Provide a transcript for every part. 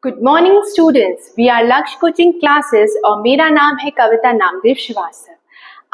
Good morning students, we are Lakshya coaching classes और मेरा नाम है कविता नामदेव श्रीवास्तव।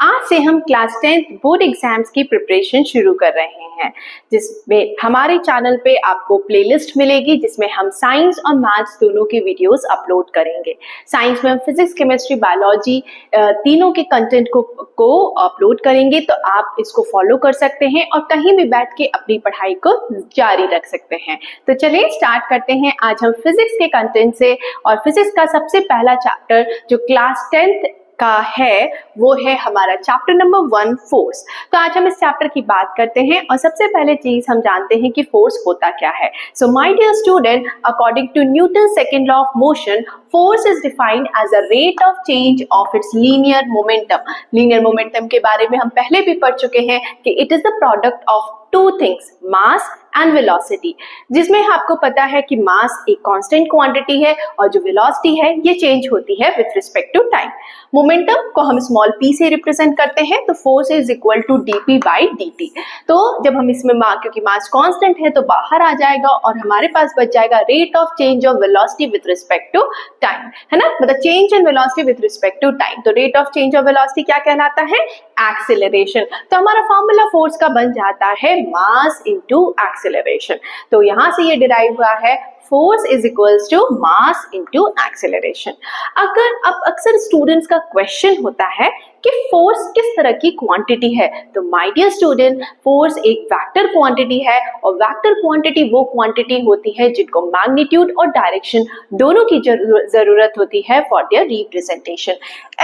आज से हम क्लास 10th बोर्ड एग्जाम्स की प्रिपरेशन शुरू कर रहे हैं, जिसमें हमारे चैनल पे आपको प्लेलिस्ट मिलेगी जिसमें हम साइंस और मैथ्स दोनों के वीडियोस अपलोड करेंगे। साइंस में हम फिजिक्स, केमिस्ट्री, बायोलॉजी तीनों के कंटेंट को अपलोड करेंगे, तो आप इसको फॉलो कर सकते हैं और कहीं भी बैठ के अपनी पढ़ाई को जारी रख सकते हैं। तो चलिए स्टार्ट करते हैं। आज हम फिजिक्स के कंटेंट से, और फिजिक्स का सबसे पहला चैप्टर जो क्लास 10th का है वो है हमारा चैप्टर नंबर 1 फोर्स। तो आज हम इस चैप्टर की बात करते हैं और सबसे पहले चीज हम जानते हैं कि फोर्स होता क्या है। So my dear student, according to Newton second law of motion, force is defined as a rate of change of its linear momentum. Linear momentum के बारे में हम पहले भी पढ़ चुके हैं कि it is the product of two things, mass and velocity, जिसमें आपको पता है कि मास एक कांस्टेंट क्वांटिटी है और जो वेलोसिटी है ये चेंज होती है with respect to time. Momentum को हम स्मॉल p से रिप्रेजेंट करते हैं, तो force is equal to dp by dt। तो जब हम इसमें क्योंकि मास कांस्टेंट है तो बाहर आ जाएगा और हमारे पास बच जाएगा rate of change of velocity with respect to time, है ना, मतलब change in velocity with respect to time. तो rate of change of velocity क्या कहलाता है? एक्सेलरेशन। तो हमारा फॉर्मूला फोर्स का बन जाता है मास इनटू एक्सेलरेशन। तो यहां से ये डिराइव हुआ है force is equals to mass into acceleration. अब अक्सर स्टूडेंट्स का क्वेश्चन होता है कि फोर्स किस तरह की क्वांटिटी है। तो माय डियर स्टूडेंट, फोर्स एक वेक्टर क्वांटिटी है और वेक्टर क्वांटिटी वो क्वांटिटी होती है जिनको मैग्नीट्यूड और डायरेक्शन दोनों की जरूरत होती है for their representation.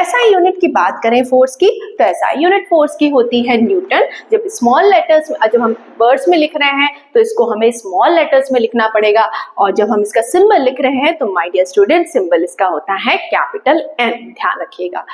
SI unit की बात करें फोर्स की, तो एसआई यूनिट फोर्स की होती है न्यूटन। जब स्मॉल लेटर्स में, जब हम वर्ड्स में लिख रहे हैं तो इसको हमें स्मॉल लेटर्स में लिखना पड़ेगा, और जब हम इसका सिंबल लिख रहे हैं तो माय डियर स्टूडेंट सिंबल इसका होता है कैपिटल N, ध्यान रखिएगा।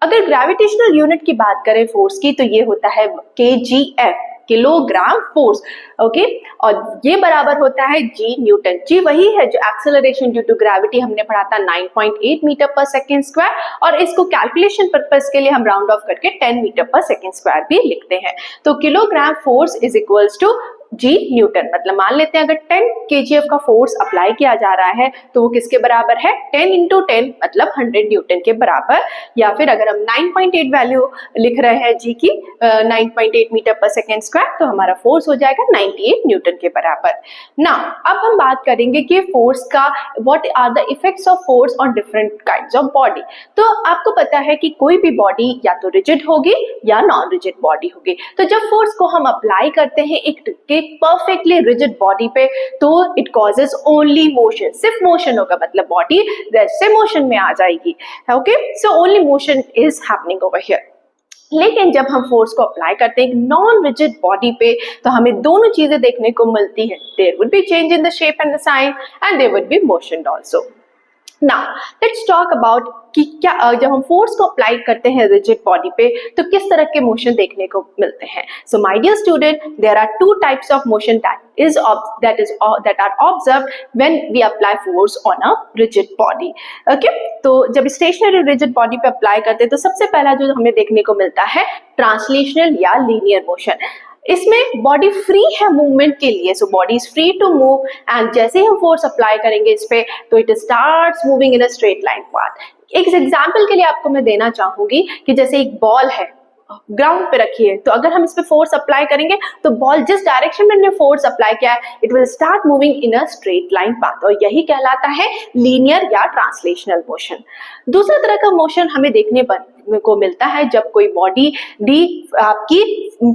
अगर ग्रेविटेशनल यूनिट की बात करें फोर्स की तो ये होता है kgf, किलोग्राम फोर्स, ओके, और ये बराबर होता है g न्यूटन। g वही है जो एक्सेलरेशन ड्यू टू ग्रेविटी हमने पढ़ा था 9.8 मीटर पर सेकेंड स्क्वायर, और इसको कैलकुलेशन पर्पस के लिए हम राउंड ऑफ करके 10 मीटर पर सेकेंड स्क्वायर भी लिखते हैं। तो kilogram force is equals to g newton. मतलब मान लेते हैं अगर 10 kgf का फोर्स अप्लाई किया जा रहा है तो वो किसके बराबर है? 10 इंटू 10 मतलब 100 न्यूटन के बराबर। या फिर अगर हम 9.8 वैल्यू लिख रहे हैं g की 9.8 मीटर पर सेकेंड स्क्वायर, तो हमारा फोर्स हो जाएगा 98 न्यूटन के बराबर। ना अब हम बात करेंगे कि फोर्स का what are the effects of force on different kinds of body. तो आपको पता है कि कोई भी बॉडी या तो रिजिड होगी या नॉन रिजिड बॉडी होगी। तो जब फोर्स को हम अप्लाई करते हैं एक परफेक्टली रिजिड बॉडी पे, तो इट कॉजेज ओनली मोशन, सिर्फ मोशन होगा, मतलब बॉडी रेस्ट से मोशन में आ जाएगी। Okay, so only motion is happening over here. लेकिन जब हम फोर्स को अप्लाई करते हैं एक नॉन रिजिड बॉडी पे, तो हमें दोनों चीजें देखने को मिलती है। There would be change in the shape and the size and there would be motion also. Now let's talk about कि क्या जब हम फोर्स को अप्लाई करते हैं रिजिड बॉडी पे तो किस तरह के मोशन देखने को मिलते हैं। So my dear student, there are two types of motion that are observed when we apply force on a rigid body. Okay, तो जब स्टेशनरी रिजिड बॉडी पे अप्लाई करते हैं तो सबसे पहला जो हमें देखने को मिलता है ट्रांसलेशनल या लीनियर मोशन। इसमें बॉडी फ्री है मूवमेंट के लिए, so body is free to move, and जैसे ही हम फोर्स अप्लाई करेंगे इस पे तो it starts moving in a straight line path. एक एग्जांपल के लिए आपको मैं देना चाहूंगी कि जैसे एक बॉल है, ग्राउंड पे रखी है, तो अगर हम इस पे फोर्स अप्लाई करेंगे तो बॉल जिस डायरेक्शन में हमने फोर्स अप्लाई किया है it will start moving in a straight line path, और यही कहलाता है लीनियर या ट्रांसलेशनल मोशन। दूसरा तरह का मोशन हमें देखने को मिलता है जब कोई बॉडी आपकी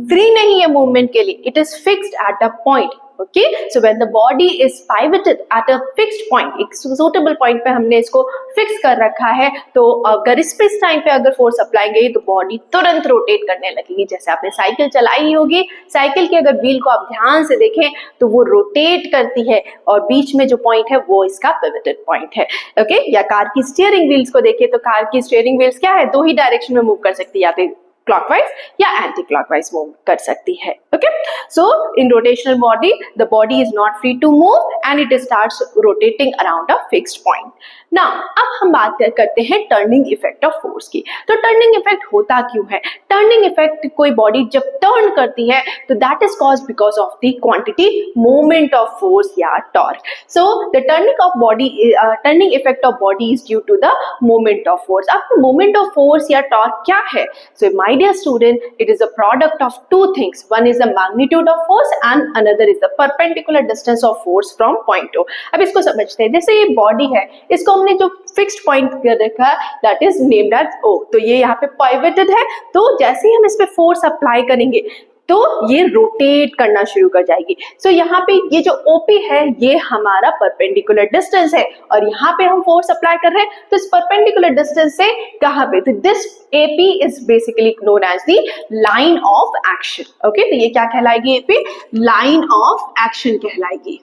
फ्री नहीं है मूवमेंट के लिए, it is fixed at a point. Okay, so when the body is pivoted at a fixed point, एक suitable point पे हमने इसको फिक्स कर रखा है, तो अगर इस टाइम पे अगर फोर्स अप्लाई गई तो बॉडी तुरंत रोटेट करने लगेगी। जैसे आपने साइकिल चलाई ही होगी, साइकिल के अगर व्हील को आप ध्यान से देखें तो वो रोटेट करती है और बीच में जो पॉइंट है वो इसका पिवटेड पॉइंट है। ओके, या कार की स्टीयरिंग व्हील्स को देखें तो कार की स्टीयरिंग व्हील्स क्या है, दो ही डायरेक्शन में मूव कर सकती है, या फिर क्लॉकवाइज या एंटी क्लॉकवाइज मूव कर सकती है। Okay, so in rotational body the body is not free to move and it starts rotating around a fixed point. Now अब हम बात करते हैं टर्निंग इफेक्ट ऑफ फोर्स की। तो टर्निंग इफेक्ट होता क्यों है? टर्निंग इफेक्ट कोई बॉडी जब टर्न करती है तो that is caused because of the quantity movement of force या torque. So the turning effect of body is due to the movement of force. अब मूवमेंट ऑफ फोर्स या torque क्या है? So my dear student, it is a product of two things, one is the magnitude of force and another is the perpendicular distance of force from point O. अब इसको समझते हैं। जैसे ये body है, इसको हमने जो फिक्स्ड पॉइंट कर रखा है दैट इज नेम्ड एज ओ, तो ये यहाँ पे पिवटेड है, तो जैसे ही हम इस पे फोर्स अप्लाई करेंगे तो ये रोटेट करना शुरू कर जाएगी। सो यहाँ पे ये जो OP है ये हमारा परपेंडिकुलर डिस्टेंस है और यहाँ पे हम फोर्स अप्लाई कर रहे हैं, तो इस परपेंडिकुलर डिस्टेंस से कहाँ पे, तो this AP is basically known as the line of action. Okay, तो ये क्या कहलाएगी? AP लाइन ऑफ एक्शन कहलाएगी।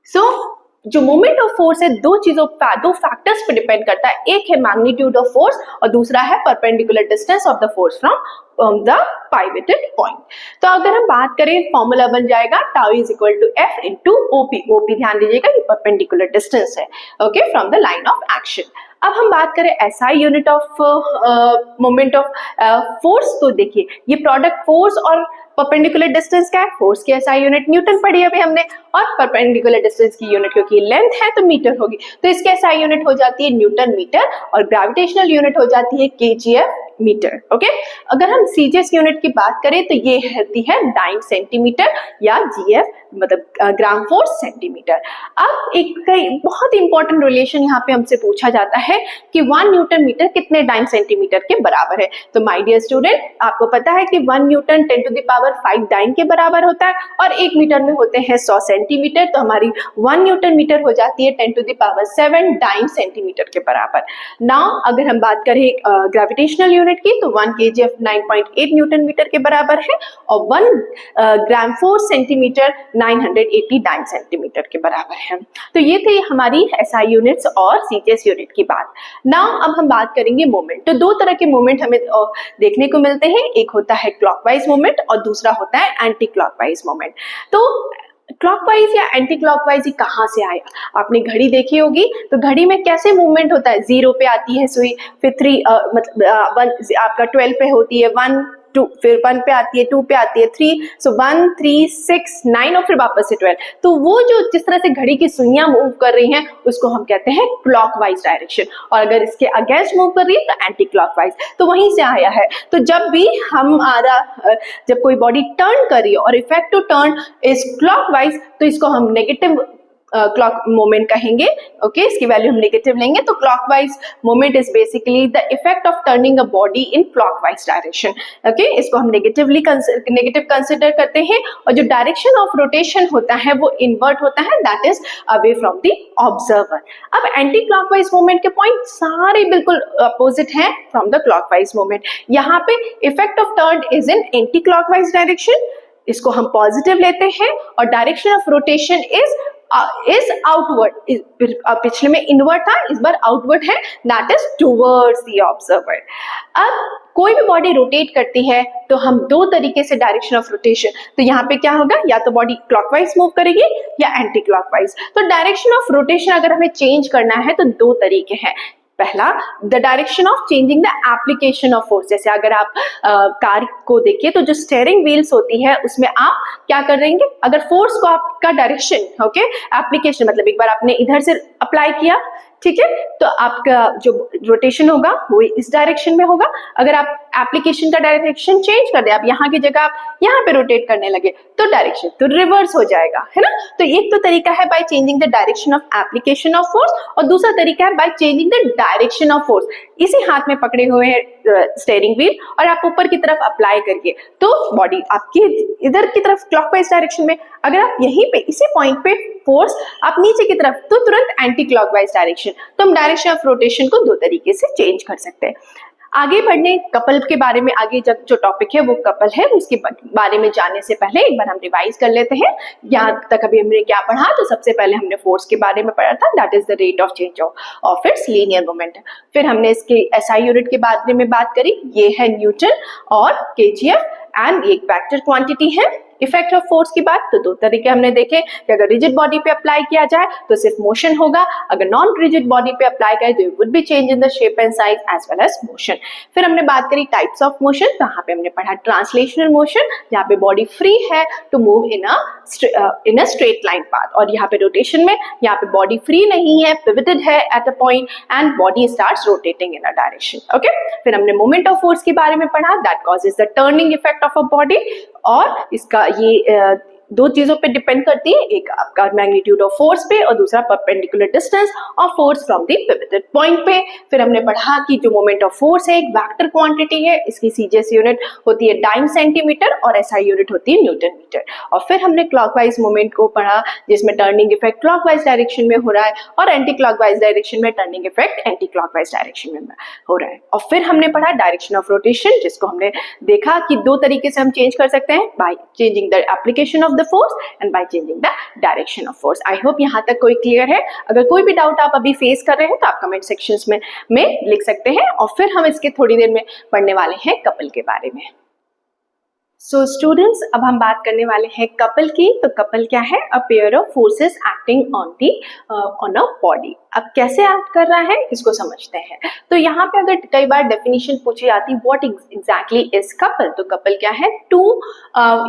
सो जो मोमेंट ऑफ फोर्स है दो फैक्टर्स पे डिपेंड करता है, एक है मैग्नीट्यूड ऑफ फोर्स और दूसरा है perpendicular distance of the force from the pivoted point. तो अगर हम बात करें फॉर्मूला बन जाएगा tau is equal to F into OP। OP ध्यान दीजिएगा ये परपेंडिकुलर डिस्टेंस है, okay, from the line of action. अब हम बात करें SI unit of moment of force, तो देखिए ये प्रोडक्ट फोर्स और परपेंडिकुलर डिस्टेंस क्या है? फोर्स की SI यूनिट न्यूटन पढ़ी अभी हमने, और परपेंडिकुलर डिस्टेंस की यूनिट क्योंकि लेंथ है तो मीटर होगी, तो इसकी SI यूनिट हो जाती है न्यूटन मीटर और ग्रेविटेशनल यूनिट हो जाती है kgf मीटर। ओके, अगर हम CGS यूनिट की बात करें तो ये होती है डाइन सेंटीमीटर या GF मतलब ग्राम फोर्स सेंटीमीटर। अब एक बहुत इंपॉर्टेंट रिलेशन यहाँ पे हमसे पूछा जाता है कि 1 न्यूटन मीटर कितने डाइन सेंटीमीटर के बराबर है? तो माय डियर स्टूडेंट, आपको पता है कि 1 newton 10 to the power 5 dyne के बराबर होता है और 1 मीटर में होते हैं 100 सेंटीमीटर, तो हमारी 1 न्यूटन मीटर हो जाती है 10 to the power 7 dyne centimetre के बराबर। नाउ अगर हम बात करें ग्रेविटेशनल यूनिट की तो 1 kgf 9.8 न्यूटन मीटर के बराबर है और 1 gram force centimetre 980 dine centimetre के बराबर है। तो ये थी हमारी SI यूनिट्स और CGS यूनिट की बात। नाउ अब हम बात करेंगे मोमेंट। तो दो तरह के मोमेंट हमें देखने को मिलते हैं, एक होता है क्लॉकवाइज मोमेंट और दूसरा होता है एंटी क्लॉकवाइज मोमेंट। तो क्लॉकवाइज या एंटी क्लॉकवाइज कहाँ से आया? आपने घड़ी देखी होगी, तो घड़ी में कैसे मूवमेंट होता है? 0 पे आती है सुई, फिर 3 मतलब 1 आपका 12 पे होती है 1 2, फिर 1 पे आती है 2 पे आती है 3, सो 1 3 6 9 और फिर वापस से 12। तो वो जो जिस तरह से घड़ी की सुइयां मूव कर रही हैं उसको हम कहते हैं क्लॉकवाइज डायरेक्शन, और अगर इसके अगेंस्ट मूव कर रही है तो एंटी क्लॉकवाइज। तो वहीं से आया है। तो जब भी जब कोई बॉडी टर्न कर रही है और effect to turn is clockwise तो इसको हम नेगेटिव क्लॉक मोमेंट कहेंगे। ओके, इसकी वैल्यू हम नेगेटिव लेंगे। तो clockwise moment is basically the effect of turning a body in clockwise direction. Okay, इसको हम नेगेटिव कंसिडर करते हैं और जो डायरेक्शन ऑफ रोटेशन होता है वो इनवर्ट होता है, that is away from the observer. अब एंटी क्लॉकवाइज मोमेंट के पॉइंट सारे बिल्कुल अपोजिट हैं फ्रॉम द क्लॉकवाइज मोमेंट। यहाँ पे effect of turn is in anti clockwise direction, इसको हम पॉजिटिव लेते हैं, और direction of rotation is outward. पिछले में इनवर्ड था, इस बार आउटवर्ड है, that is towards the observer. अब कोई भी बॉडी रोटेट करती है तो हम दो तरीके से डायरेक्शन ऑफ रोटेशन, तो यहाँ पे क्या होगा, या तो बॉडी क्लॉकवाइज मूव करेगी या एंटी क्लॉकवाइज। तो डायरेक्शन ऑफ रोटेशन अगर हमें चेंज करना है तो दो तरीके हैं। पहला, the direction of changing the application of force. जैसे अगर आप कार को देखिए तो जो स्टीयरिंग व्हील्स होती है उसमें आप क्या कर रहे हैं, अगर फोर्स को आपका डायरेक्शन एप्लीकेशन मतलब एक बार आपने इधर से अप्लाई किया, ठीक है, तो आपका जो रोटेशन होगा वो इस डायरेक्शन में होगा। अगर आप एप्लीकेशन का डायरेक्शन चेंज कर दे, आप यहाँ की जगह आप यहाँ पे रोटेट करने लगे तो डायरेक्शन तो रिवर्स हो जाएगा, है ना। तो एक तो तरीका है by changing the direction of application of force, और दूसरा तरीका है by changing the direction of force. इसी हाथ में पकड़े हुए हैं स्टीयरिंग व्हील और आप ऊपर की तरफ अप्लाई करके तो बॉडी आपकी इधर की तरफ क्लॉकवाइज डायरेक्शन में, अगर आप यहीं पे इसी पॉइंट पे फोर्स आप नीचे की तरफ तो तुरंत एंटी क्लॉकवाइज डायरेक्शन। तो हम डायरेक्शन ऑफ रोटेशन को दो तरीके से चेंज कर सकते हैं। आगे बढ़ने कपल के बारे में, आगे जब जो टॉपिक है वो कपल है, उसके बारे में जानने से पहले एक बार हम रिवाइज कर लेते हैं। यहाँ तक अभी हमने क्या पढ़ा, तो सबसे पहले हमने फोर्स के बारे में पढ़ा था, that is the rate of change of its linear momentum. फिर हमने इसके एसआई यूनिट के बारे में बात करी, ये है न्यूटन और केजीएफ, एंड एक वेक्टर क्वांटिटी है। इफेक्ट ऑफ फोर्स की बात, तो दो तरीके हमने देखे कि अगर रिजिड बॉडी पे अप्लाई किया जाए तो सिर्फ मोशन होगा, अगर नॉन रिजिड बॉडी पे अप्लाई करें तो it would be change in the shape and size as well as motion. फिर हमने बात करी टाइप्स ऑफ मोशन, तो यहाँ पे हमने पढ़ा ट्रांसलेशनल मोशन, जहाँ पे बॉडी फ्री है to move in a straight line path, और यहाँ पे रोटेशन में यहाँ पे बॉडी फ्री नहीं है, पिवटेड है at a point and body starts rotating in a direction. Okay, फिर हमने मोमेंट ऑफ फोर्स के बारे में पढ़ा, that causes the turning effect of a body, और इसका ये दो चीजों पे डिपेंड करती है, एक आपका मैग्नीट्यूड ऑफ फोर्स पे और दूसरा perpendicular distance of force from the pivoted point पे। फिर हमने पढ़ा कि जो मोमेंट ऑफ फोर्स है एक वेक्टर क्वांटिटी है, इसकी सीजीएस यूनिट होती है डाइन सेंटीमीटर और एसआई यूनिट होती है न्यूटन मीटर। और फिर हमने क्लॉकवाइज मोमेंट को पढ़ा, जिसमें टर्निंग इफेक्ट क्लॉकवाइज डायरेक्शन में हो रहा है और एंटी क्लॉकवाइज डायरेक्शन में turning effect anti clockwise direction में हो रहा है। और फिर हमने पढ़ा डायरेक्शन ऑफ रोटेशन, जिसको हमने देखा कि दो तरीके से हम चेंज कर सकते हैं, by changing the application of the force and by changing the direction of force. I hope यहाँ तक कोई क्लियर है। अगर कोई भी डाउट आप अभी फेस कर रहे हैं तो आप कमेंट सेक्शंस में लिख सकते हैं, और फिर हम इसके थोड़ी देर में पढ़ने वाले हैं कपल के बारे में। सो स्टूडेंट्स, अब हम बात करने वाले हैं कपल की। तो कपल क्या है? A pair of forces acting on a body. अब कैसे एक्ट कर रहा है इसको समझते हैं। तो यहाँ पे अगर कई बार डेफिनेशन पूछी जाती है व्हाट एग्जैक्टली इज कपल, तो कपल क्या है? टू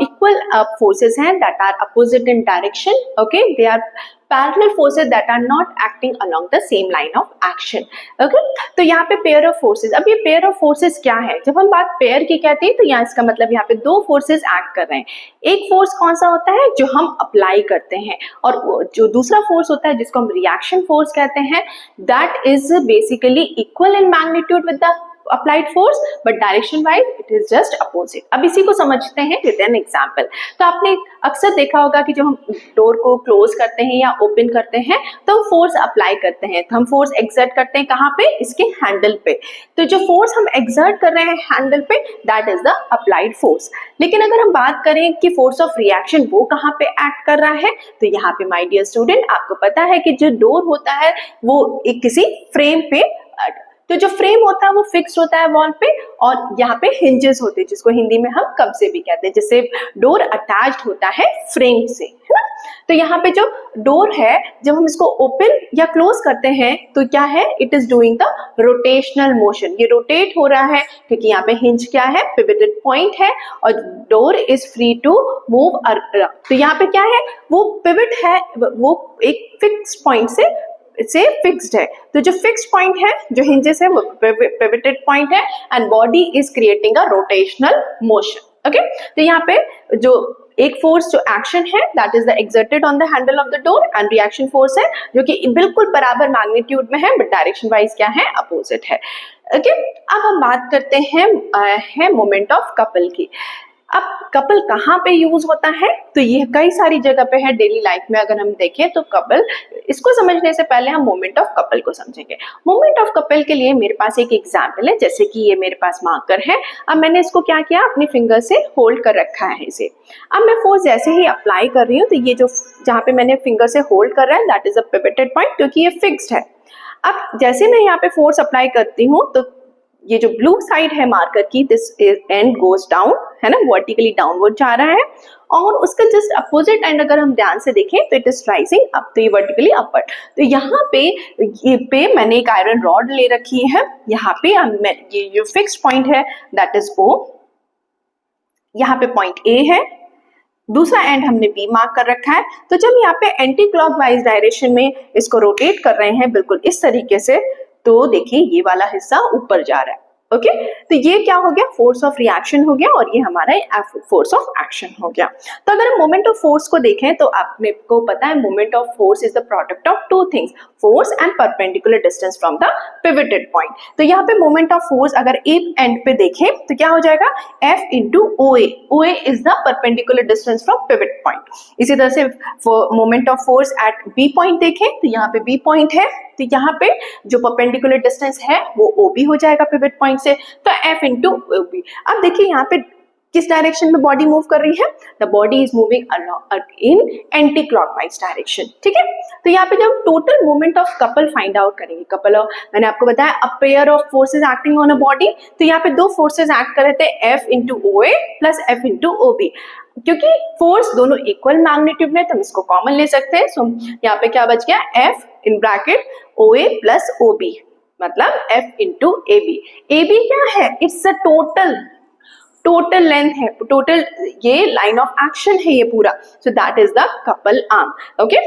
इक्वल फोर्सेस हैं that are opposite in direction, okay, they are parallel forces that are not acting along the same line of action. Okay? तो यहाँ पे pair of forces, अब ये pair of forces क्या है? जब हम बात pair की कहते हैं तो यहाँ इसका मतलब यहाँ पे दो forces act कर रहे हैं। एक force कौन सा होता है? जो हम apply करते हैं, और जो दूसरा force होता है जिसको हम reaction force कहते हैं, that is basically equal in magnitude with the applied force but direction wise it is just opposite. अब इसी को समझते हैं with an example। तो आपने अक्सर देखा होगा कि जब हम डोर को क्लोज करते हैं या ओपन करते हैं तो हम फोर्स अप्लाई करते हैं, तो हम फोर्स एक्सर्ट करते हैं कहाँ पे? इसके हैंडल पे। तो जो फोर्स हम एक्सर्ट कर रहे हैं हैंडल पे, that is the applied force. लेकिन अगर हम बात करें कि फोर्स ऑफ रिएक्शन वो कहाँ पे एक्ट कर रहा है, तो यहाँ पे माय डियर स्टूडेंट आपको पता है कि जो डोर होता है वो एक किसी फ्रेम पे, तो जो फ्रेम होता है वो फिक्स होता है वॉल पे, और यहाँ पे हिंजेस होते हैं जिसको हिंदी में हम कब्जे भी कहते हैं, जिससे डोर अटैच्ड होता है फ्रेम से, है ना। तो यहाँ पे जो डोर है जब हम इसको ओपन या क्लोज करते हैं तो क्या है? It is doing the rotational motion. ये रोटेट हो रहा है क्योंकि यहाँ पे हिंज क्या है? पिवटेड पॉइंट है, और door is free to move around. तो यहाँ पे क्या है? वो पिवट है, वो एक फिक्स पॉइंट से फिक्स्ड है। तो जो फिक्स्ड पॉइंट है, जो हिंजेस है, वो पिवटेड पॉइंट है, and body is creating a rotational motion. Okay, तो यहाँ पे जो एक फोर्स जो एक्शन है that is the exerted on the handle of the door, and reaction force है जो कि बिल्कुल बराबर मैग्नीट्यूड में है बट डायरेक्शन वाइज क्या है? अपोजिट है। ओके, अब हम बात करते हैं मोमेंट ऑफ कपल की। अब कपल कहाँ पे यूज होता है? तो ये कई सारी जगह पे है डेली लाइफ में। अगर हम देखें तो कपल, इसको समझने से पहले हम मोमेंट ऑफ कपल को समझेंगे। मोमेंट ऑफ कपल के लिए मेरे पास एक एग्जांपल है, जैसे कि ये मेरे पास मार्कर है। अब मैंने इसको क्या किया? अपनी फिंगर से होल्ड कर रखा है इसे। अब मैं फोर्स जैसे ही अप्लाई कर रही हूँ तो ये जो जहाँ पे मैंने फिंगर से होल्ड कर रहा है that is a pivoted point, क्योंकि ये फिक्स्ड है। अब जैसे मैं यहाँ पे फोर्स अप्लाई करती हूँ तो ये जो ब्लू साइड है मार्कर की, दिस एंड गोज डाउन, है ना, वर्टिकली डाउनवर्ड जा रहा है, और उसका जस्ट अपोजिट एंड अगर हम ध्यान से देखें तो इट इज राइजिंग अप, तो ये वर्टिकली अपवर्ड। तो यहाँ पे मैंने एक आयरन रॉड ले रखी है, यहाँ पे ये जो फिक्स्ड पॉइंट है दैट इज O, यहाँ पे पॉइंट A है, दूसरा एंड हमने B मार्क कर रखा है। तो जब यहाँ पे एंटी क्लॉकवाइज डायरेक्शन में इसको रोटेट कर रहे हैं बिल्कुल इस तरीके से, तो देखिए ये वाला हिस्सा ऊपर जा रहा है। ओके, तो ये क्या हो गया? फोर्स ऑफ रिएक्शन हो गया, और ये हमारा फोर्स ऑफ एक्शन हो गया। तो अगर हम मोमेंट ऑफ फोर्स को देखें तो आपने को पता है moment of force is the product of two things, force and perpendicular distance from the pivoted point. तो यहाँ पे मोमेंट ऑफ फोर्स अगर ए एंड पे देखें तो क्या हो जाएगा? F into OA। OA is the perpendicular distance from pivot point. इसी तरह से moment of force at B point देखें तो यहाँ पे B पॉइंट है, तो यहाँ पे जो परपेंडिकुलर डिस्टेंस है वो OB हो जाएगा पिवट पॉइंट से, तो F इंटू OB। अब देखिए यहाँ पे किस डायरेक्शन में बॉडी मूव कर रही है, the body is moving in anti clockwise direction, ठीक है। तो यहाँ पे जब total movement of couple find out करेंगे, कपल ऑफ, मैंने आपको बताया a pair of forces acting on a body, तो यहाँ पे दो फोर्सेज एक्ट कर रहे थे F into OA plus F into OB। क्योंकि फोर्स दोनों इक्वल मैग्नीट्यूड में, तो हम इसको कॉमन ले सकते हैं। सो यहाँ पे क्या बच गया, F in bracket OA plus OB, मतलब F इंटू AB। AB क्या है, इट्स अ टोटल लेंथ है, टोटल ये लाइन ऑफ एक्शन है ये पूरा, so that is the couple arm, okay.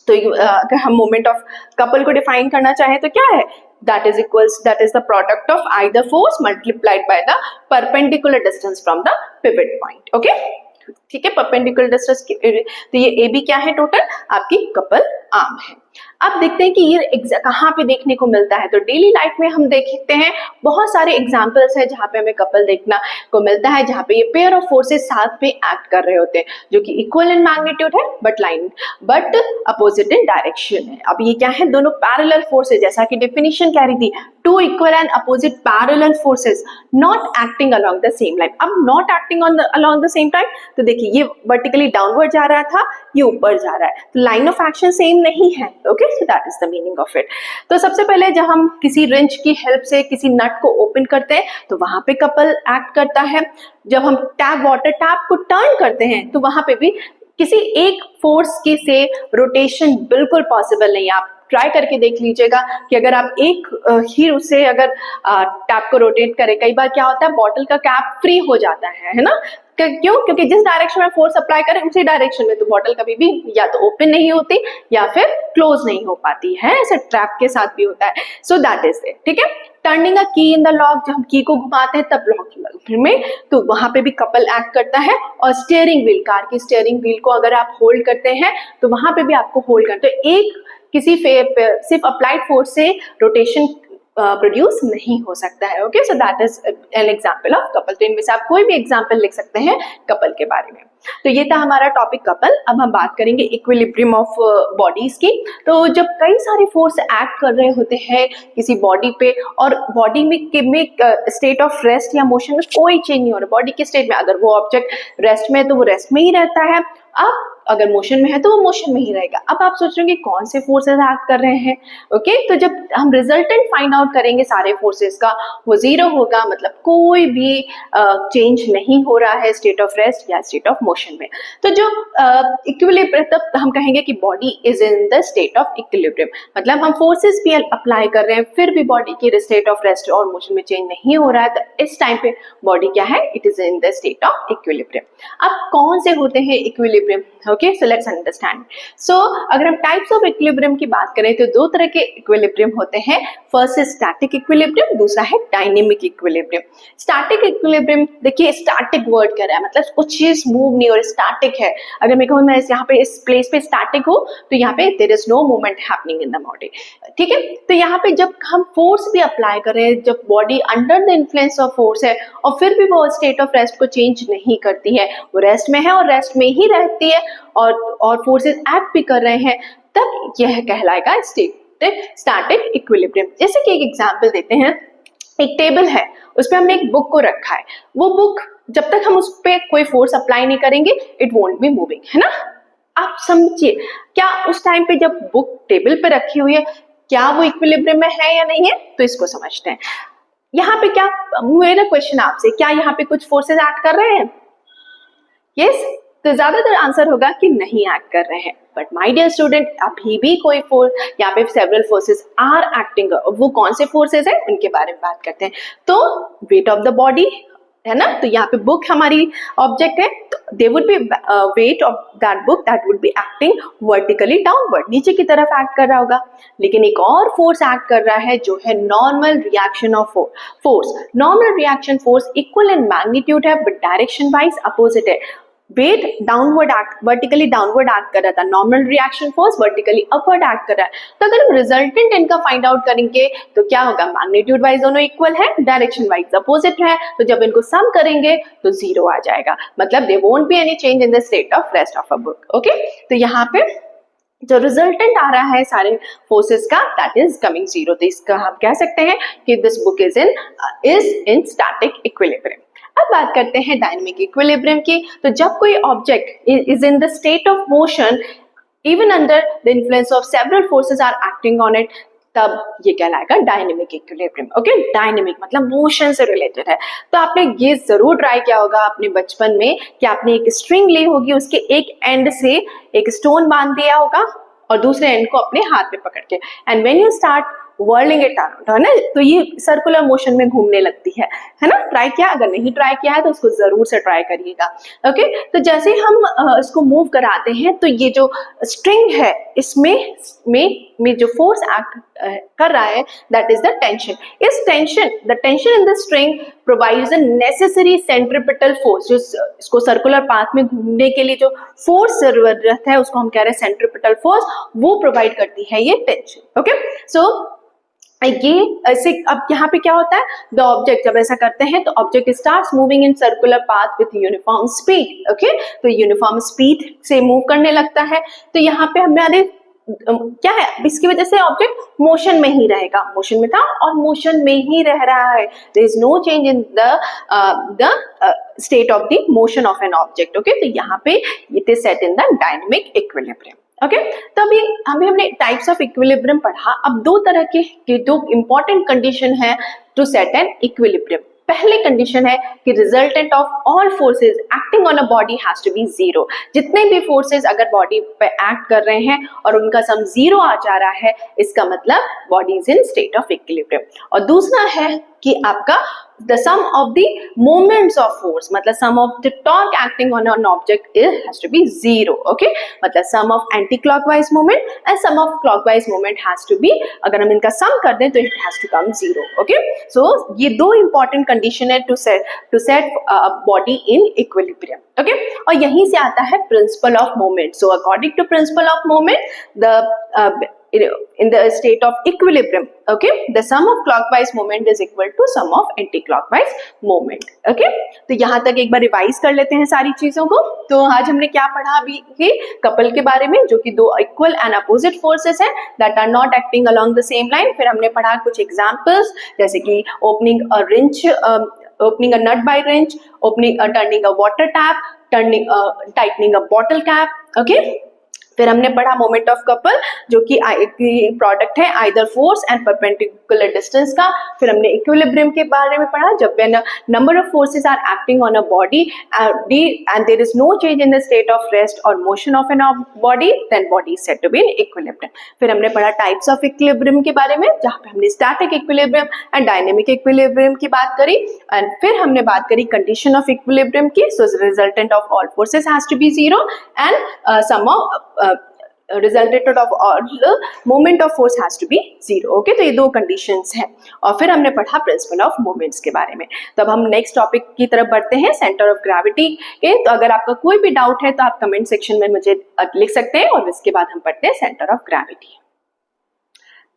तो अगर हम मोमेंट ऑफ कपल को डिफाइन करना चाहें तो क्या है, that is the product of either force multiplied by the perpendicular distance from the pivot point, okay, ठीक है। परपेंडिकुलर डिस्टेंस, तो ये AB क्या है, टोटल आपकी कपल आर्म है। अब देखते हैं कि ये कहाँ पे देखने को मिलता है। तो डेली लाइफ में हम देखते हैं बहुत सारे एग्जांपल्स है जहाँ पे हमें कपल देखना को मिलता है, जहाँ पे ये पेयर ऑफ फोर्सेस साथ में एक्ट कर रहे होते हैं, जो कि इक्वल इन मैग्नीट्यूड है बट अपोजिट इन डायरेक्शन है। अब ये क्या है, दोनों पैरेलल फोर्सेस, जैसा कि डेफिनेशन कह रही थी, two equal and opposite parallel forces not acting along the same line. अब not acting along the same time, तो देखिए ये वर्टिकली डाउनवर्ड जा रहा था, ये ऊपर जा रहा है, तो लाइन ऑफ एक्शन सेम नहीं है, okay. So that is the meaning of it. तो सबसे पहले जब हम किसी रिंच की हेल्प से किसी नट को ओपन करते हैं तो वहां पे कपल एक्ट करता है। जब हम वाटर टैप को टर्न करते हैं तो वहां पे भी किसी एक फोर्स की से रोटेशन बिल्कुल पॉसिबल नहीं है। आप ट्राई करके देख लीजिएगा कि अगर आप एक ही उससे अगर टैप को रोटेट करें, कई बार क्या होता है, बॉटल का कैप फ्री हो जाता है ना। क्यों? क्योंकि जिस डायरेक्शन में फोर्स अप्लाई करें उसी डायरेक्शन में तो बॉटल कभी भी या तो ओपन नहीं होती या फिर क्लोज नहीं हो पाती है। ऐसे ट्रैप के साथ भी होता है। सो दैट इज इट, ठीक है। टर्निंग अ की इन द लॉक, जब हम की को घुमाते हैं तब लॉक में, तो वहां पे भी कपल एक्ट करता है। और स्टीयरिंग व्हील, कार की स्टीयरिंग व्हील को अगर आप होल्ड करते हैं तो वहां पे भी आपको होल्ड करते हैं। एक किसी सिर्फ अप्लाइड फोर्स से रोटेशन प्रोड्यूस नहीं हो सकता है, okay. So that is an example of couple. तो इनमें से आप कोई भी एग्जांपल लिख सकते हैं कपल के बारे में। तो ये था हमारा टॉपिक कपल। अब हम बात करेंगे इक्विलिब्रियम ऑफ बॉडीज की। तो जब कई सारे फोर्स एक्ट कर रहे होते हैं किसी बॉडी पे और बॉडी में स्टेट ऑफ रेस्ट या मोशन में कोई चेंज नहीं हो रहा, बॉडी के स्टेट में, अगर वो ऑब्जेक्ट रेस्ट में है तो वो रेस्ट में ही रहता है, अब अगर मोशन में है तो वो मोशन में ही रहेगा। अब आप सोच रहे होंगे कौन से फोर्सेस एक्ट कर रहे हैं, ओके। तो जब हम रिजल्टेंट फाइंड आउट करेंगे सारे फोर्सेस का, वो जीरो होगा, मतलब कोई भी चेंज नहीं हो रहा है स्टेट ऑफ रेस्ट या स्टेट ऑफ मोशन में। तो जो इक्विलिब्रियम, तब हम कहेंगे कि body is in the state of equilibrium, मतलब हम फोर्सेस भी अप्लाई कर रहे हैं फिर भी बॉडी की स्टेट ऑफ रेस्ट और मोशन में चेंज नहीं हो रहा है, तो इस टाइम पे बॉडी क्या है, it is in the state of equilibrium. अब कौन से होते हैं equilibrium, okay, so let's understand. सो अगर हम टाइप्स ऑफ इक्विलिब्रियम की बात करें तो दो तरह के इक्विलिब्रियम होते हैं। फर्स्ट है स्टैटिक इक्विलिब्रियम, दूसरा है डायनेमिक इक्विलिब्रियम। स्टैटिक इक्विलिब्रियम, देखिए स्टैटिक वर्ड कर रहा है, मतलब कुछ चीज मूव नहीं और स्टैटिक है। अगर मैं कहूँ मैं यहाँ पे इस प्लेस पे स्टैटिक हूँ तो यहाँ पे there is no movement happening in the body, ठीक है। तो यहाँ पे जब हम फोर्स भी अप्लाई कर रहे हैं, जब body under the influence of force है और फिर भी वो स्टेट ऑफ रेस्ट को चेंज नहीं करती है, वो रेस्ट में है और रेस्ट में ही रहती है और फोर्सेस एक्ट भी कर रहे हैं, तब यह कहलाएगा स्टैटिक इक्विलिब्रियम। जैसे कि एक एग्जांपल देते हैं, एक टेबल है, उस पे हमने एक बुक को रखा है, वो बुक जब तक हम उस पे कोई फोर्स अप्लाई नहीं करेंगे इट वोंट बी मूविंग, है ना। आप समझिए, क्या उस टाइम पे जब बुक टेबल पे रखी हुई है क्या वो इक्विलिब्रियम में है या नहीं है, तो इसको समझते हैं। यहाँ पे क्या, मेरा क्वेश्चन आपसे, क्या यहाँ पे कुछ फोर्सेस एक्ट कर रहे हैं? यस, तो ज्यादातर आंसर होगा कि नहीं एक्ट कर रहे हैं। बट माय डियर स्टूडेंट, अभी भी कोई फोर्स, यहाँ पे सेवरल फोर्सेस आर एक्टिंग। वो कौन से फोर्सेस हैं उनके बारे में बात करते हैं। तो वेट ऑफ द बॉडी है ना, तो यहाँ पे बुक हमारी ऑब्जेक्ट है, तो they would be weight of that book that would be acting vertically downward, नीचे की तरफ एक्ट कर रहा होगा। लेकिन एक और फोर्स एक्ट कर रहा है जो है normal reaction of force. Normal reaction force equal in magnitude है बट डायरेक्शन वाइज अपोजिट है। Weight downward act, vertically downward act कर रहा था, normal reaction force vertically upward act कर रहा है। तो अगर हम रिजल्टेंट इनका फाइंड आउट करेंगे तो क्या होगा, मैग्नीट्यूड वाइज दोनों इक्वल है, डायरेक्शन वाइज अपोजिट है, तो जब इनको सम करेंगे तो जीरो आ जाएगा, मतलब there won't be any change in the state of rest of a book, okay. तो यहाँ पे जो रिजल्टेंट आ रहा है सारे फोर्सेस का, दैट इज कमिंग जीरो। तो इसका हम कह सकते हैं कि this book is in static equilibrium. अब बात करते हैं डायनेमिक इक्विलिब्रियम की। तो जब कोई object is in the state of motion even under the influence of several forces are acting on it, तब ये कहलाएगा डायनेमिक इक्विलिब्रियम। ओके, डायनेमिक मतलब मोशन से रिलेटेड है। तो आपने ये जरूर ट्राई किया होगा अपने बचपन में कि आपने एक स्ट्रिंग ली होगी, उसके एक एंड से एक स्टोन बांध दिया होगा और दूसरे एंड को अपने हाथ में पकड़ के, and when you start whirling it around, है ना, तो ये सर्कुलर मोशन में घूमने लगती है ना। ट्राई किया? अगर नहीं ट्राई किया है तो उसको जरूर से ट्राई करिएगा। ओके, तो जैसे हम इसको मूव कराते हैं तो ये जो स्ट्रिंग है इसमें में जो फोर्स एक्ट कर रहा है, दैट इज द टेंशन। इस tension, the tension in the string provides the necessary centripetal force. जो इसको सर्कुलर पाथ में घूमने के लिए जो फोर्स जरूरत है उसको हम कह रहे हैं सेंट्रीपिटल फोर्स, वो प्रोवाइड करती है ये टेंशन। ओके, सो ये ऐसे, अब यहाँ पे क्या होता है, द ऑब्जेक्ट जब ऐसा करते हैं तो object starts moving in circular path with uniform speed. Okay, तो यूनिफॉर्म स्पीड से मूव करने लगता है। तो यहाँ पे हमारे क्या है, इसकी वजह से ऑब्जेक्ट मोशन में ही रहेगा, मोशन में था और मोशन में ही रह रहा है। There is no change in the state of the motion of an object. Okay, तो यहाँ पे it is set in the dynamic equilibrium. Okay, तो अभी हमने टाइप्स ऑफ इक्विलिब्रियम पढ़ा। अब दो तरह के दो इंपॉर्टेंट कंडीशन है टू सेट एन इक्विलिब्रियम। पहले कंडीशन है कि resultant of all forces acting on a body has to be zero. जितने भी फोर्सेस अगर बॉडी पे एक्ट कर रहे हैं और उनका सम जीरो आ जा रहा है, इसका मतलब body is in state of equilibrium. और दूसरा है कि आपका the sum of the moments of force, मतलब sum of the torque acting on an object has to be zero. Okay, मतलब sum of anti-clockwise moment and sum of clockwise moment has to be, अगर हम इनका sum कर दें तो it has to come zero. Okay, so ये दो important condition है to set a body in equilibrium. Okay, और यहीं से आता है principle of moment. So according to principle of moment, the in the state of equilibrium, okay, the sum of clockwise moment is equal to sum of anti-clockwise moment. Okay, तो यहाँ तक एक बार revise कर लेते हैं सारी चीजों को। तो आज हमने क्या पढ़ा अभी के कपल के बारे में, जो कि दो इक्वल एंड अपोजिट फोर्सेस हैं that are not acting along the same line. फिर हमने पढ़ा कुछ एग्जांपल्स, जैसे कि opening a wrench, opening a nut by wrench, turning a water tap, tightening a bottle cap. Okay, फिर हमने पढ़ा मोमेंट ऑफ कपल, जो कि प्रोडक्ट है either force and perpendicular distance का। फिर हमने इक्विलिब्रियम के बारे में पढ़ा, जब when number of forces are acting on a body and there is no change in the state of rest और motion of an body, then body is said to be in equilibrium. फिर हमने पढ़ा types of equilibrium के बारे में, जहाँ पे हमने static equilibrium and dynamic equilibrium की बात करी। एंड फिर हमने बात करी कंडीशन ऑफ इक्विलिब्रियम की। So resultant of all forces has to be zero and sum of resultant of all moment of force has to be zero. Okay, तो ये दो कंडीशंस हैं। और फिर हमने पढ़ा प्रिंसिपल ऑफ मोमेंट्स के बारे में। तब हम नेक्स्ट टॉपिक की तरफ बढ़ते हैं, सेंटर ऑफ ग्रेविटी के। तो अगर आपका कोई भी डाउट है तो आप कमेंट सेक्शन में मुझे लिख सकते हैं, और इसके बाद हम पढ़ते हैं सेंटर ऑफ ग्रेविटी।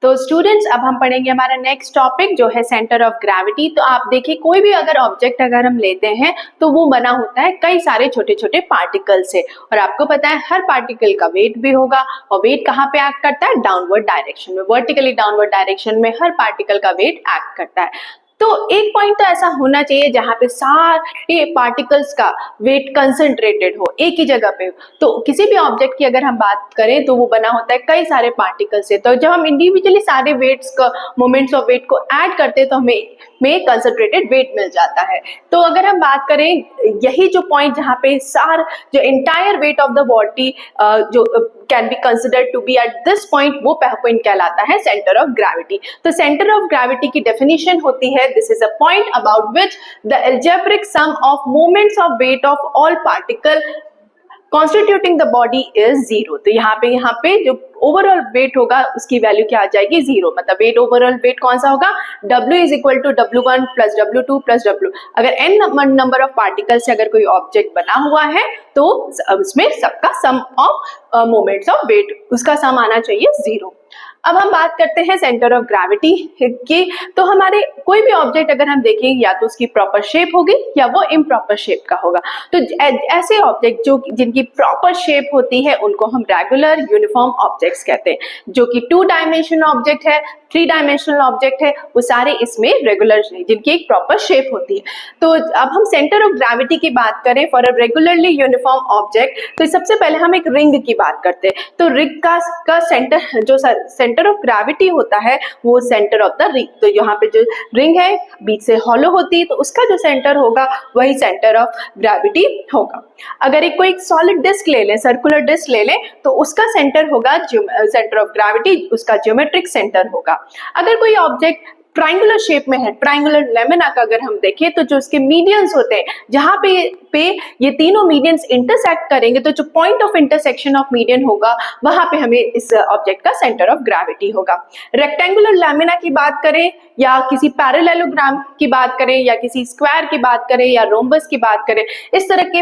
तो स्टूडेंट्स, अब हम पढ़ेंगे हमारा नेक्स्ट टॉपिक जो है सेंटर ऑफ ग्रेविटी। तो आप देखिए, कोई भी अगर ऑब्जेक्ट अगर हम लेते हैं तो वो बना होता है कई सारे छोटे छोटे पार्टिकल से, और आपको पता है हर पार्टिकल का वेट भी होगा। और वेट कहाँ पे एक्ट करता है? डाउनवर्ड डायरेक्शन में, वर्टिकली डाउनवर्ड डायरेक्शन में हर पार्टिकल का वेट एक्ट करता है। तो एक पॉइंट तो ऐसा होना चाहिए जहाँ पे सारे पार्टिकल्स का वेट कंसंट्रेटेड हो, एक ही जगह पे हो। तो किसी भी ऑब्जेक्ट की अगर हम बात करें तो वो बना होता है कई सारे पार्टिकल से। तो जब हम इंडिविजुअली सारे वेट्स का, मोमेंट्स ऑफ वेट को ऐड करते हैं तो हमें कंसंट्रेटेड वेट मिल जाता है। तो अगर हम बात करें, यही जो पॉइंट जहाँ पे जो entire weight of the body जो can be considered to be at this point, वो पॉइंट कहलाता है सेंटर ऑफ ग्रेविटी। तो सेंटर ऑफ ग्रेविटी की डेफिनेशन होती है, this is a point about which the algebraic sum of moments of weight of all particle constituting the body is zero। तो यहाँ पे जो ओवरऑल वेट होगा उसकी वैल्यू क्या आ जाएगी? जीरो। मतलब वेट, ओवरऑल वेट कौन सा होगा? W is equal to W1 plus W2 plus W। अगर n नंबर ऑफ पार्टिकल से अगर कोई ऑब्जेक्ट बना हुआ है तो उसमें सबका सम ऑफ मोमेंट्स ऑफ वेट, उसका सम आना चाहिए जीरो। अब हम बात करते हैं सेंटर ऑफ ग्रेविटी की। तो हमारे कोई भी ऑब्जेक्ट अगर हम देखें, या तो उसकी प्रॉपर शेप होगी या वो इम्प्रॉपर शेप का होगा। तो ऐसे ऑब्जेक्ट जो जिनकी प्रॉपर शेप होती है उनको हम रेगुलर यूनिफॉर्म ऑब्जेक्ट्स कहते हैं। जो कि 2 डायमेंशनल ऑब्जेक्ट है, 3 डायमेंशनल ऑब्जेक्ट है, वो सारे इसमें रेगुलर नहीं, जिनकी एक प्रॉपर शेप होती है। तो अब हम सेंटर ऑफ ग्रेविटी की बात करें for a regularly uniform object, तो सबसे पहले हम एक रिंग की बात करते हैं। तो रिंग का सेंटर, जो सेंटर ऑफ ग्रेविटी होता है वो सेंटर ऑफ द रिंग। तो यहाँ पे जो रिंग है बीच से हॉलो होती है, तो उसका जो सेंटर होगा वही सेंटर ऑफ ग्रेविटी होगा। अगर एक कोई सॉलिड डिस्क ले लें, सर्कुलर डिस्क ले लें, तो उसका सेंटर होगा सेंटर ऑफ ग्रेविटी, उसका ज्योमेट्रिक सेंटर होगा। अगर कोई ऑब्जेक्ट ट्राइंगुलर शेप में है, ट्राइंगुलर लेमिना का अगर हम देखें, तो जो उसके मीडियंस होते हैं, जहां पे ये तीनों मीडियंस इंटरसेक्ट करेंगे, तो जो point of intersection of median होगा वहां पे हमें इस ऑब्जेक्ट का सेंटर ऑफ ग्रेविटी होगा। रेक्टेंगुलर लेमिना की बात करें, या किसी पैरेललोग्राम की बात करें, या किसी स्क्वायर की बात करें, या रोम्बस की बात करें, इस तरह के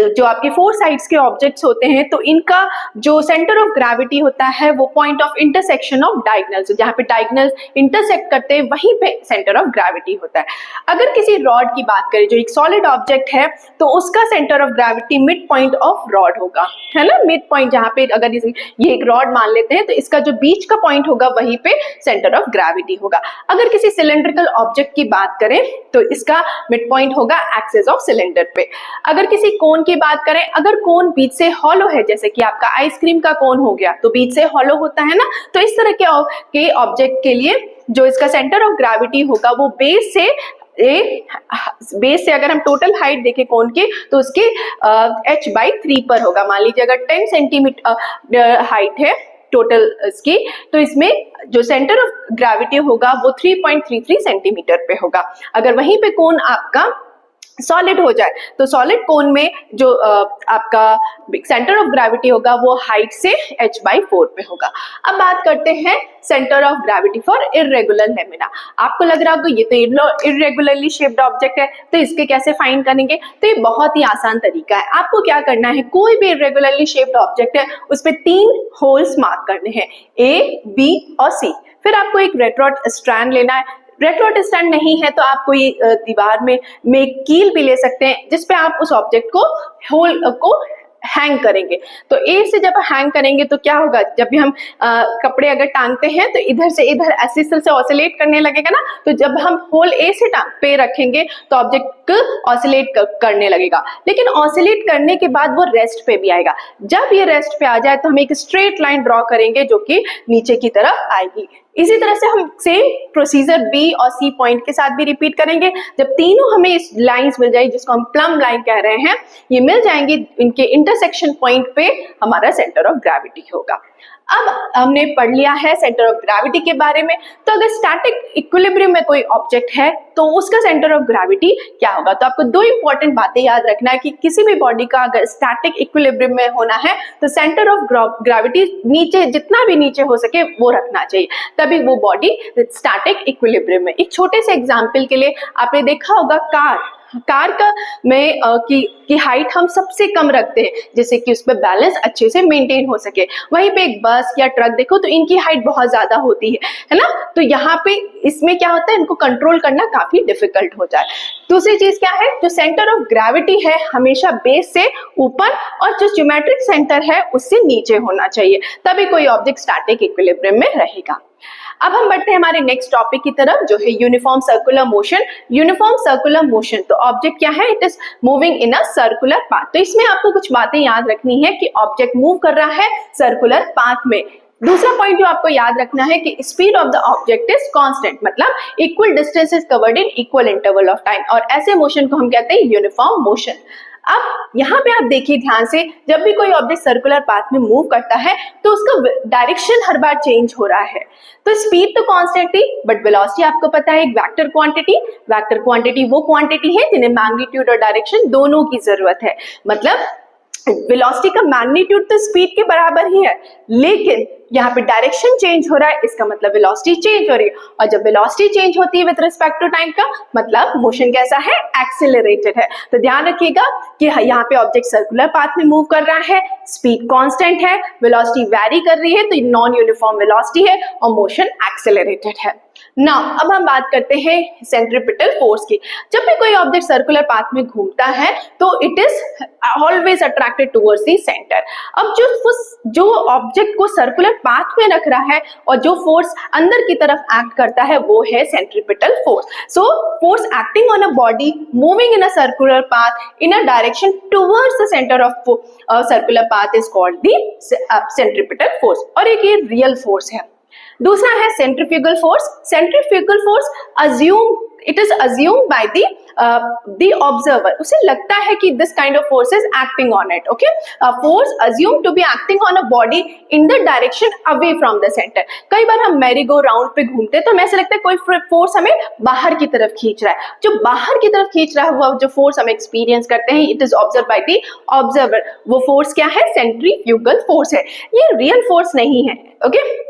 जो आपके 4 साइड्स के ऑब्जेक्ट्स होते हैं, तो इनका जो सेंटर ऑफ ग्रेविटी होता है वो point of intersection of diagonals, जहां पे डायगोनल्स इंटरसेक्ट करते हैं वहीं पे सेंटर ऑफ ग्रेविटी होता है। अगर किसी रॉड की बात करें, जो एक सॉलिड ऑब्जेक्ट है, तो उसका centre of gravity mid point of rod होगा, है ना। मिड पॉइंट, जहां पे अगर ये एक रॉड मान लेते हैं, तो इसका जो बीच का पॉइंट होगा वहीं पे सेंटर ऑफ ग्रेविटी होगा। अगर किसी सिलेंड्रिकल ऑब्जेक्ट की बात करें, तो इसका मिड पॉइंट होगा एक्सिस ऑफ सिलेंडर पे। अगर किसी कोन की बात करें, अगर कोन बीच से हॉलो है, जैसे कि आपका आइसक्रीम का कोन हो गया, तो बीच से हॉलो होता है ना, तो इस तरह के ऑब्जेक्ट के लिए जो इसका सेंटर ऑफ ग्रेविटी होगा वो बेस से अगर हम टोटल हाइट देखें कोन की, तो उसके h/3 पर होगा। मान लीजिए अगर 10 सेंटीमीटर हाइट है टोटल इसकी, तो इसमें जो सेंटर ऑफ ग्रेविटी होगा वो 3.33 सेंटीमीटर पे होगा। अगर वहीं पे कोन आपका सॉलिड हो जाए, तो सॉलिड कोन में जो आपका सेंटर ऑफ ग्रेविटी होगा वो हाइट से h/4 पे होगा। अब बात करते हैं centre of gravity for irregular lamina. आपको लग रहा होगा ये तो इर्रेगुलरली शेप्ड ऑब्जेक्ट है, तो इसके कैसे फाइंड करेंगे? तो ये बहुत ही आसान तरीका है। आपको क्या करना है, कोई भी इर्रेगुलरली शेप्ड ऑब्जेक्ट है उस पे 3 होल्स मार्क करने हैं, A, B और C। फिर आपको एक रेड रॉड स्ट्रैंड लेना है। रेड रॉड स्टैंड नहीं है तो आप कोई दीवार में कील भी ले सकते हैं, जिसपे आप उस ऑब्जेक्ट को होल को हैंग करेंगे। तो ए से जब हैंग करेंगे तो क्या होगा, जब भी हम कपड़े अगर टांगते हैं तो इधर से इधर ऐसे से ऑसिलेट करने लगेगा ना, तो जब हम होल ए से पे रखेंगे तो ऑब्जेक्ट ऑसिलेट करने लगेगा। लेकिन ऑसिलेट करने के बाद वो रेस्ट पे भी आएगा। जब ये रेस्ट पे आ जाए तो हम एक स्ट्रेट लाइन ड्रॉ करेंगे जो कि नीचे की तरफ आएगी। इसी तरह से हम सेम प्रोसीजर बी और सी पॉइंट के साथ भी रिपीट करेंगे। जब तीनों हमें इस लाइंस मिल जाएगी, जिसको हम प्लम लाइन कह रहे हैं, ये मिल जाएंगी, इनके इंटरसेक्शन पॉइंट पे हमारा सेंटर ऑफ ग्रेविटी होगा। अब हमने पढ़ लिया है सेंटर ऑफ ग्रेविटी के बारे में। तो अगर स्टैटिक इक्विलिब्रियम में कोई ऑब्जेक्ट है तो उसका सेंटर ऑफ ग्रेविटी क्या होगा? तो आपको 2 इंपॉर्टेंट बातें याद रखना है कि किसी भी बॉडी का अगर स्टैटिक इक्विलिब्रियम में होना है तो सेंटर ऑफ ग्रेविटी नीचे, जितना भी नीचे हो सके वो रखना चाहिए, तभी वो बॉडी स्टैटिक इक्विलिब्रियम में। एक छोटे से एग्जाम्पल के लिए आपने देखा होगा कार का में की हाइट हम सबसे कम रखते हैं, जैसे कि उस पर बैलेंस अच्छे से मेंटेन हो सके। वहीं पे एक बस या ट्रक देखो तो इनकी हाइट बहुत ज्यादा होती है ना, तो यहाँ पे इसमें क्या होता है, इनको कंट्रोल करना काफी डिफिकल्ट हो जाए। दूसरी चीज क्या है, जो सेंटर ऑफ ग्रेविटी है हमेशा बेस से ऊपर और जो ज्योमेट्रिक सेंटर है उससे नीचे होना चाहिए, तभी कोई ऑब्जेक्ट स्टैटिक इक्विलिब्रियम में रहेगा। अब हम बढ़ते हैं हमारे नेक्स्ट टॉपिक की तरफ, जो है uniform circular motion. Uniform circular motion, तो ऑब्जेक्ट क्या है, it is moving in a circular path. तो इसमें आपको कुछ बातें याद रखनी है कि ऑब्जेक्ट मूव कर रहा है सर्कुलर पाथ में। दूसरा पॉइंट जो आपको याद रखना है कि speed of the object is constant, मतलब equal distance is covered in equal interval of time, और ऐसे मोशन को हम कहते हैं यूनिफॉर्म मोशन। अब यहाँ पे आप देखिए ध्यान से, जब भी कोई ऑब्जेक्ट सर्कुलर पाथ में मूव करता है तो उसका डायरेक्शन हर बार चेंज हो रहा है। तो स्पीड तो कांस्टेंट थी, बट वेलोसिटी आपको पता है एक वेक्टर क्वांटिटी वो क्वांटिटी है जिन्हें मैग्नीट्यूड और डायरेक्शन दोनों की जरूरत है। मतलब वेलोसिटी का मैग्नीट्यूड तो स्पीड के बराबर ही है, लेकिन यहाँ पे डायरेक्शन चेंज हो रहा है, इसका मतलब वेलोसिटी चेंज हो रही है, और जब वेलोसिटी चेंज होती है विद रिस्पेक्ट टू टाइम का मतलब मोशन कैसा है, एक्सेलरेटेड है। तो ध्यान रखिएगा कि यहाँ पे ऑब्जेक्ट सर्कुलर पाथ में मूव कर रहा है, स्पीड कांस्टेंट है, वेलोसिटी वैरी कर रही है, तो नॉन यूनिफॉर्म वेलोसिटी है और मोशन एक्सेलरेटेड है। नाउ अब हम बात करते हैं सेंट्रीपिटल फोर्स की। जब भी कोई ऑब्जेक्ट सर्कुलर पाथ में घूमता है तो it is always attracted towards the centre. अब जो ऑब्जेक्ट को सर्कुलर पाथ में रख रहा है और जो फोर्स अंदर की तरफ एक्ट करता है वो है centripetal force. So force acting on a body moving in a circular path in a direction towards the centre of circular path is called the centripetal force, और एक ये रियल फोर्स है। दूसरा है centrifugal force. Centrifugal force it is assumed by the observer. उसे लगता है कि this kind of force is acting on it. Okay, force assumed to be acting on a body in the direction away from the centre. कई बार हम merry go round पे घूमते हैं तो हमें ऐसा लगता है कोई फोर्स हमें बाहर की तरफ खींच रहा है। जो बाहर की तरफ खींच रहा हुआ जो फोर्स हम एक्सपीरियंस करते हैं, it is observe by the observer. वो फोर्स क्या है? सेंट्रीफ्यूगल फोर्स है। ये रियल फोर्स नहीं है। ओके,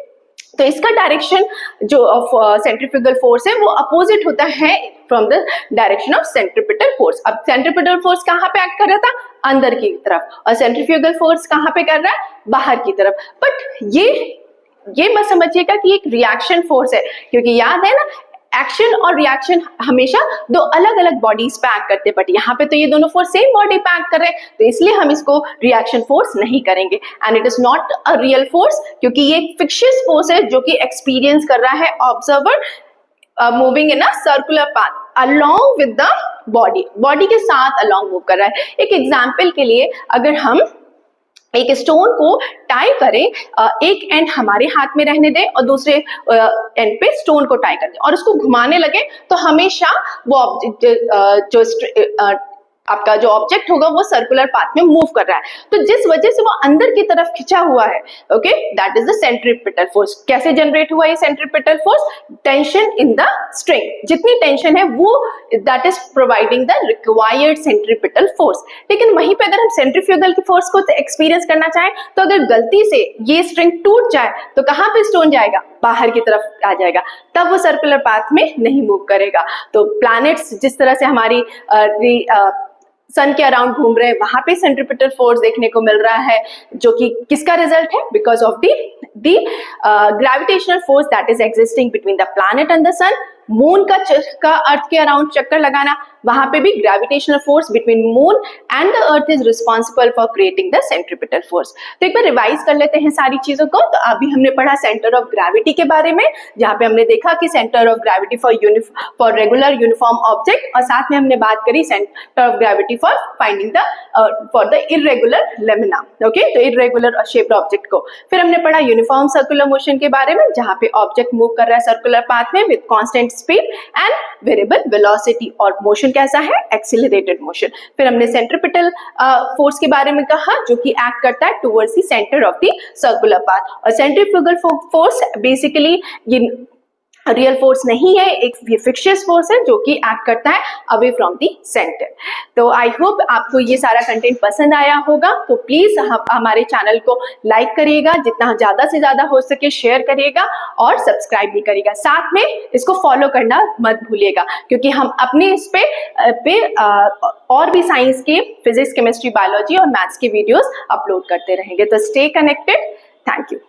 तो इसका डायरेक्शन जो सेंट्रीफ्यूगल फोर्स है वो अपोजिट होता है from the direction of centripetal force. अब सेंट्रीपिटल फोर्स कहाँ पे एक्ट कर रहा था? अंदर की तरफ, और सेंट्रीफ्यूगल फोर्स कहाँ पे कर रहा है? बाहर की तरफ। बट ये मत समझिएगा कि एक रिएक्शन फोर्स है, क्योंकि याद है ना, एक्शन और रिएक्शन हमेशा दो अलग अलग बॉडीज पे एक्ट करते हैं, बट यहाँ पे तो ये दोनों फोर्स सेम बॉडी पे एक्ट कर रहे हैं, तो इसलिए हम इसको रिएक्शन फोर्स नहीं करेंगे। And it is not a real force, क्योंकि ये एक फिक्शियस फोर्स है जो कि एक्सपीरियंस कर रहा है observer moving in a circular path along with the body के साथ अलोंग मूव कर रहा है। एक एग्जाम्पल के लिए, अगर हम एक स्टोन को टाई करें, एक एंड हमारे हाथ में रहने दें और दूसरे एंड पे स्टोन को टाई कर दें और उसको घुमाने लगे, तो हमेशा वो ऑब्जेक्ट आपका जो ऑब्जेक्ट होगा वो सर्कुलर पाथ में मूव कर रहा है। तो जिस वजह से वो अंदर की तरफ खिंचा हुआ है, okay, that is the centripetal force. कैसे जनरेट हुआ ये centripetal force? Tension in the string. जितनी टेंशन है वो that is providing the required centripetal force. लेकिन वहीं पे अगर हम सेंट्रीफ्यूगल की फोर्स को एक्सपीरियंस करना चाहें तो अगर गलती से ये स्ट्रिंग टूट जाए तो कहाँ पे स्टोन जाएगा? बाहर की तरफ आ जाएगा, तब वो सर्कुलर पाथ में नहीं मूव करेगा। तो प्लैनेट्स जिस तरह से हमारी सन के अराउंड घूम रहे हैं, वहां पे सेंट्रीपिटल फोर्स देखने को मिल रहा है, जो कि किसका रिजल्ट है? Because of the gravitational force that is existing between the planet and the sun. Moon का अर्थ के अराउंड चक्कर लगाना, वहां पे भी gravitational force between moon and the earth is responsible for creating the centripetal force. तो एक बार revise कर लेते हैं सारी चीजों को। तो अभी हमने पढ़ा सेंटर ऑफ ग्रेविटी के बारे में, जहां पे हमने देखा कि centre of gravity for regular uniform object, और साथ में हमने बात करी centre of gravity for finding for the irregular lamina. Okay, तो इर्रेगुलर शेप्ड ऑब्जेक्ट को। फिर हमने पढ़ा यूनिफॉर्म सर्कुलर मोशन के बारे में, जहां पे ऑब्जेक्ट मूव कर रहा है सर्कुलर पाथ में with constant speed and variable velocity, और मोशन कैसा है? Accelerated motion. फिर हमने सेंट्रीपिटल फोर्स के बारे में कहा, जो कि एक्ट करता है towards the centre of the circular path. और सेंट्रीफ्यूगल फोर्स बेसिकली ये रियल फोर्स नहीं है, एक फिक्शियस फोर्स है जो कि एक्ट करता है अवे फ्रॉम द सेंटर। तो आई होप आपको ये सारा कंटेंट पसंद आया होगा। तो प्लीज हमारे चैनल को लाइक करिएगा, जितना ज्यादा से ज्यादा हो सके शेयर करिएगा और सब्सक्राइब भी करिएगा। साथ में इसको फॉलो करना मत भूलिएगा, क्योंकि हम अपने इस पे और भी साइंस के, फिजिक्स, केमिस्ट्री, बायोलॉजी और मैथ्स के वीडियोस अपलोड करते रहेंगे। तो स्टे कनेक्टेड। Thank you.